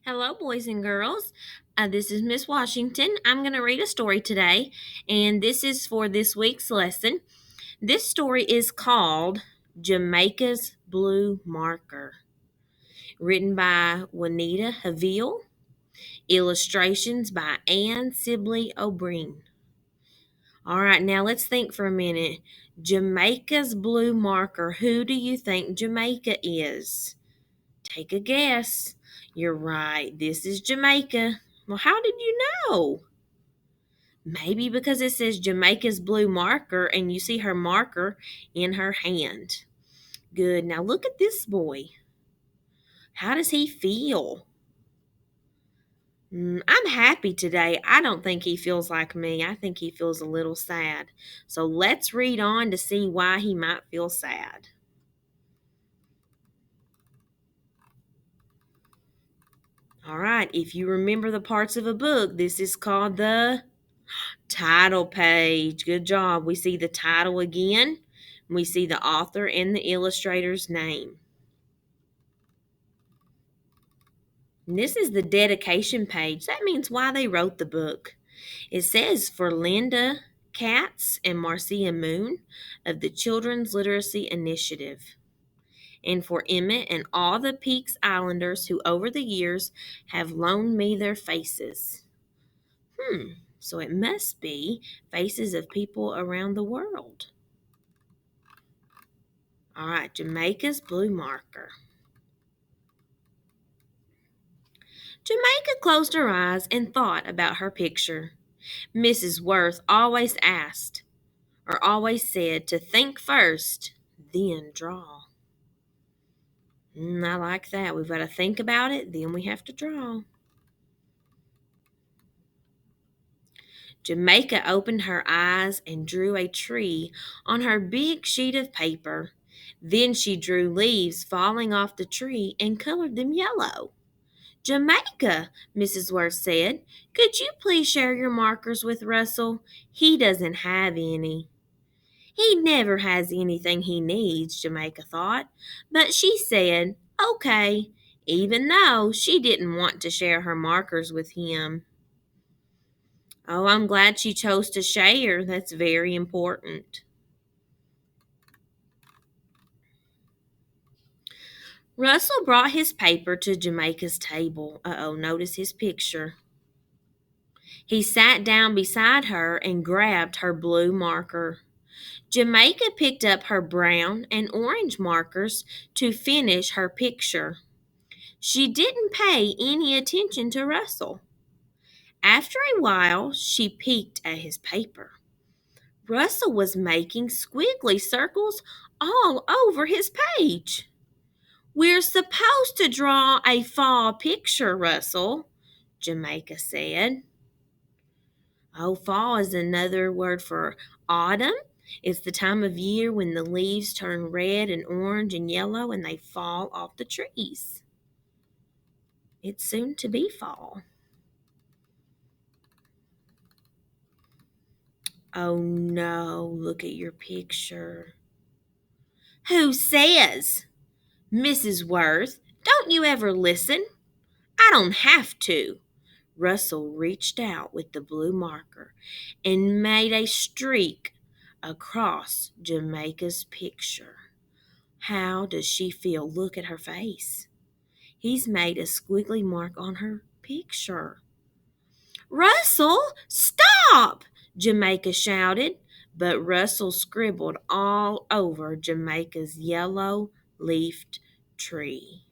Hello, boys and girls. This is Miss Washington. I'm going to read a story today, and this is for this week's lesson. This story is called Jamaica's Blue Marker, written by Juanita Haville, illustrations by Anne Sibley O'Brien. All right, now let's think for a minute. Jamaica's blue marker. Who do you think Jamaica is? Take a guess. You're right. This is Jamaica. Well, how did you know? Maybe because it says Jamaica's blue marker and you see her marker in her hand. Good. Now look at this boy. How does he feel? I'm happy today. I don't think he feels like me. I think he feels a little sad. So let's read on to see why he might feel sad. All right. If you remember the parts of a book, this is called the title page. Good job. We see the title again. We see the author and the illustrator's name. And this is the dedication page. That means why they wrote the book. It says for Linda Katz and Marcia Moon of the Children's Literacy Initiative, and for Emmett and all the Peaks Islanders who over the years have loaned me their faces. So it must be faces of people around the world. All right, Jamaica's blue marker. Jamaica closed her eyes and thought about her picture. Mrs. Worth always asked, or always said, to think first, then draw. I like that. We've got to think about it, then we have to draw. Jamaica opened her eyes and drew a tree on her big sheet of paper. Then she drew leaves falling off the tree and colored them yellow. Jamaica, Mrs. Worth said, could you please share your markers with Russell? He doesn't have any. He never has anything he needs, Jamaica thought, but she said, okay, even though she didn't want to share her markers with him. Oh, I'm glad she chose to share. That's very important. Russell brought his paper to Jamaica's table. Notice his picture. He sat down beside her and grabbed her blue marker. Jamaica picked up her brown and orange markers to finish her picture. She didn't pay any attention to Russell. After a while, she peeked at his paper. Russell was making squiggly circles all over his page. We're supposed to draw a fall picture, Russell, Jamaica said. Oh, fall is another word for autumn. It's the time of year when the leaves turn red and orange and yellow and they fall off the trees. It's soon to be fall. Oh no, look at your picture. Who says? Mrs. Worth, don't you ever listen? I don't have to. Russell reached out with the blue marker and made a streak across Jamaica's picture. How does she feel? Look at her face. He's made a squiggly mark on her picture. Russell, stop! Jamaica shouted, but Russell scribbled all over Jamaica's yellow leafed tree.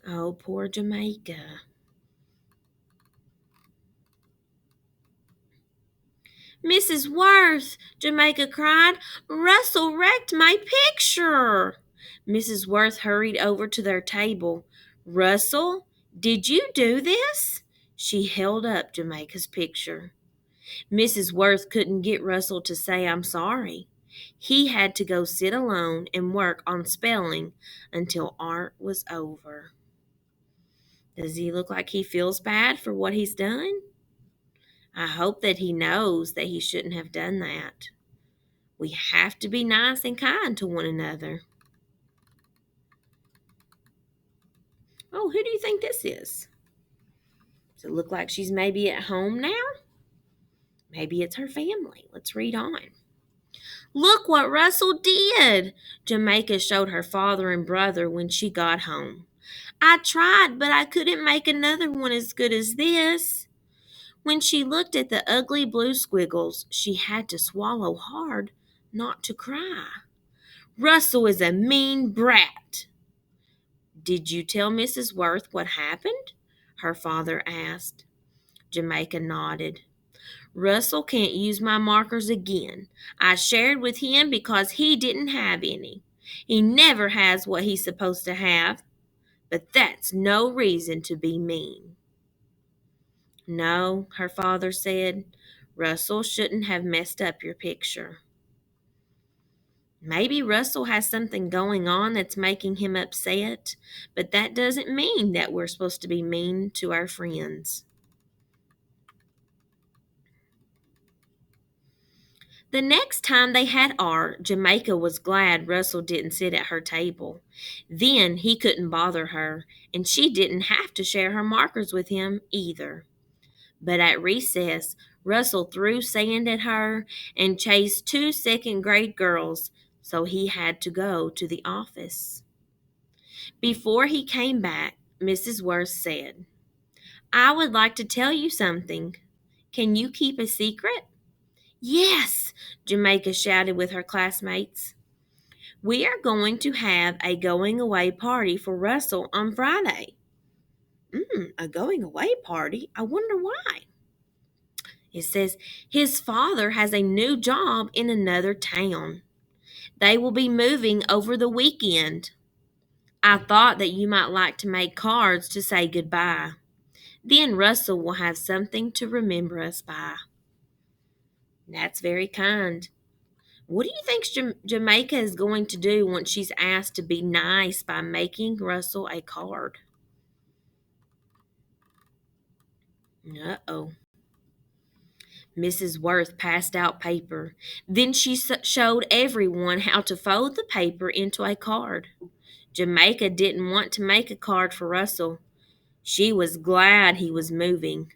Oh, poor Jamaica. Mrs. Worth, Jamaica cried, Russell wrecked my picture. Mrs. Worth hurried over to their table. Russell, did you do this? She held up Jamaica's picture. Mrs. Worth couldn't get Russell to say I'm sorry. He had to go sit alone and work on spelling until art was over. Does he look like he feels bad for what he's done? I hope that he knows that he shouldn't have done that. We have to be nice and kind to one another. Oh, who do you think this is? Does it look like she's maybe at home now? Maybe it's her family. Let's read on. Look what Russell did! Jamaica showed her father and brother when she got home. I tried, but I couldn't make another one as good as this. When she looked at the ugly blue squiggles, she had to swallow hard not to cry. Russell is a mean brat. Did you tell Mrs. Worth what happened? Her father asked. Jamaica nodded. Russell can't use my markers again. I shared with him because he didn't have any. He never has what he's supposed to have, but that's no reason to be mean. No, her father said. Russell shouldn't have messed up your picture. Maybe Russell has something going on that's making him upset, but that doesn't mean that we're supposed to be mean to our friends. The next time they had art, Jamaica was glad Russell didn't sit at her table. Then he couldn't bother her, and she didn't have to share her markers with him either. But at recess, Russell threw sand at her and chased two second-grade girls, so he had to go to the office. Before he came back, Mrs. Worth said, I would like to tell you something. Can you keep a secret? Yes, Jamaica shouted with her classmates. We are going to have a going away party for Russell on Friday. A going away party? I wonder why. It says his father has a new job in another town. They will be moving over the weekend. I thought that you might like to make cards to say goodbye. Then Russell will have something to remember us by. That's very kind. What do you think Jamaica is going to do once she's asked to be nice by making Russell a card? Uh-oh. Mrs. Worth passed out paper. Then she showed everyone how to fold the paper into a card. Jamaica didn't want to make a card for Russell. She was glad he was moving.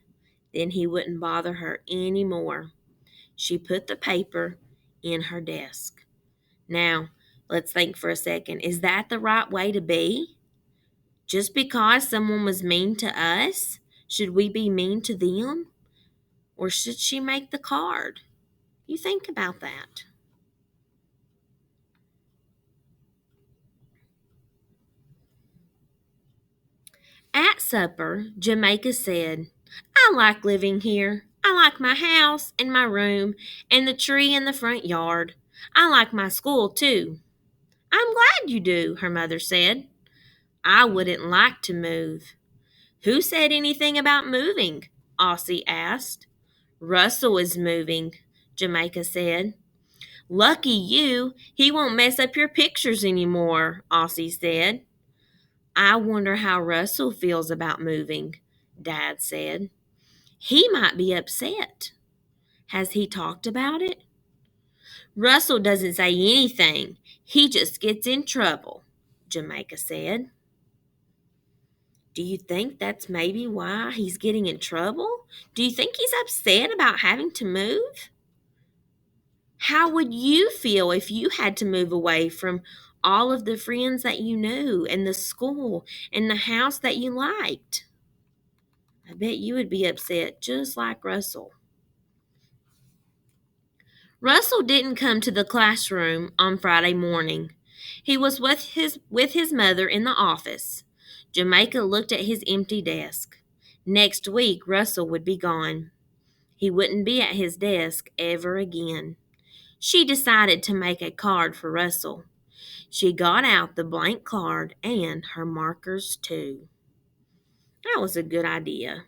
Then he wouldn't bother her any more. She put the paper in her desk. Now, let's think for a second. Is that the right way to be? Just because someone was mean to us, should we be mean to them? Or should she make the card? You think about that. At supper, Jamaica said, I like living here. I like my house and my room and the tree in the front yard. I like my school too. I'm glad you do, her mother said. I wouldn't like to move. Who said anything about moving? Aussie asked. Russell is moving, Jamaica said. Lucky you, he won't mess up your pictures anymore, Aussie said. I wonder how Russell feels about moving, Dad said. He might be upset. Has he talked about it? Russell doesn't say anything. He just gets in trouble, Jamaica said. Do you think that's maybe why he's getting in trouble? Do you think he's upset about having to move? How would you feel if you had to move away from all of the friends that you knew and the school and the house that you liked? I bet you would be upset just like Russell. Russell didn't come to the classroom on Friday morning. He was with his mother in the office. Jamaica looked at his empty desk. Next week, Russell would be gone. He wouldn't be at his desk ever again. She decided to make a card for Russell. She got out the blank card and her markers too. That was a good idea.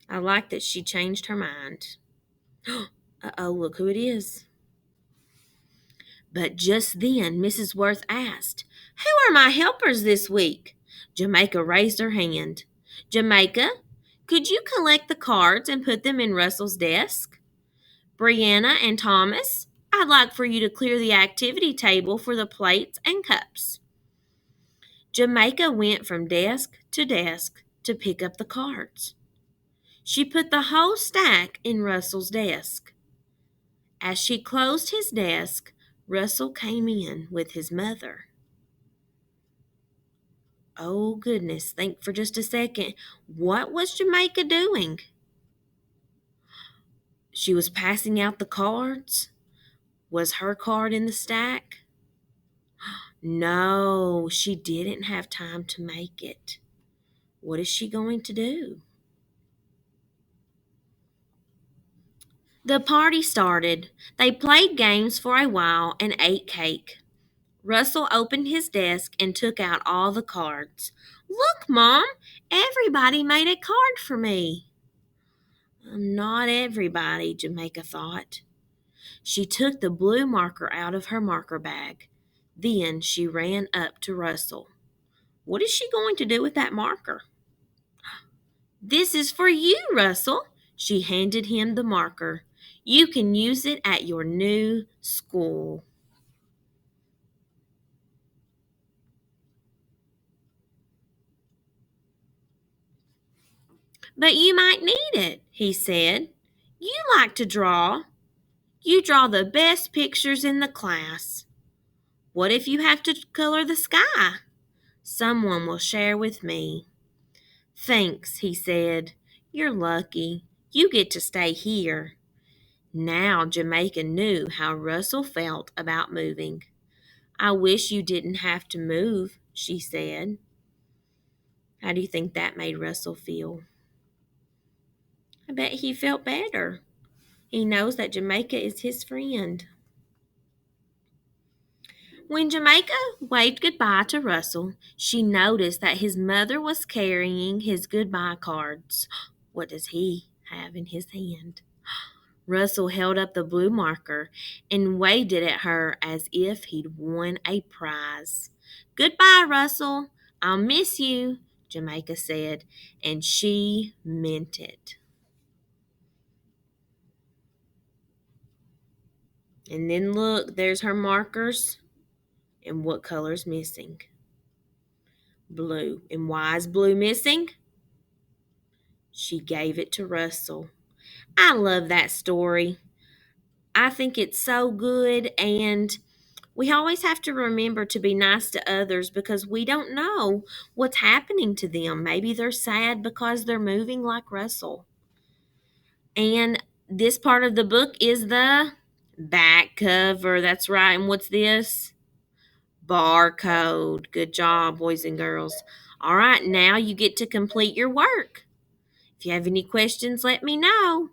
I like that she changed her mind. Uh-oh, look who it is. But just then Mrs. Worth asked, Who are my helpers this week? Jamaica raised her hand. Jamaica, could you collect the cards and put them in Russell's desk? Brianna and Thomas, I'd like for you to clear the activity table for the plates and cups. Jamaica went from desk to pick up the cards. She put the whole stack in Russell's desk. As she closed his desk, Russell came in with his mother. Oh, goodness, think for just a second. What was Jamaica doing? She was passing out the cards. Was her card in the stack? No, she didn't have time to make it. What is she going to do? The party started. They played games for a while and ate cake. Russell opened his desk and took out all the cards. Look, Mom, everybody made a card for me. Not everybody, Jamaica thought. She took the blue marker out of her marker bag. Then she ran up to Russell. What is she going to do with that marker? This is for you, Russell. She handed him the marker. You can use it at your new school. But you might need it, he said. You like to draw. You draw the best pictures in the class. What if you have to color the sky? Someone will share with me. Thanks, he said. You're lucky. You get to stay here. Now Jamaica knew how Russell felt about moving. I wish you didn't have to move, she said. How do you think that made Russell feel? I bet he felt better. He knows that Jamaica is his friend. When Jamaica waved goodbye to Russell, she noticed that his mother was carrying his goodbye cards. What does he have in his hand? Russell held up the blue marker and waved it at her as if he'd won a prize. Goodbye, Russell. I'll miss you, Jamaica said, and she meant it. And then look, there's her markers. And what color's missing? Blue. And why is blue missing? She gave it to Russell. I love that story. I think it's so good, and we always have to remember to be nice to others because we don't know what's happening to them. Maybe they're sad because they're moving like Russell. And this part of the book is the back cover. That's right. And what's this? Barcode. Good job, boys and girls. All right, now you get to complete your work. If you have any questions, let me know.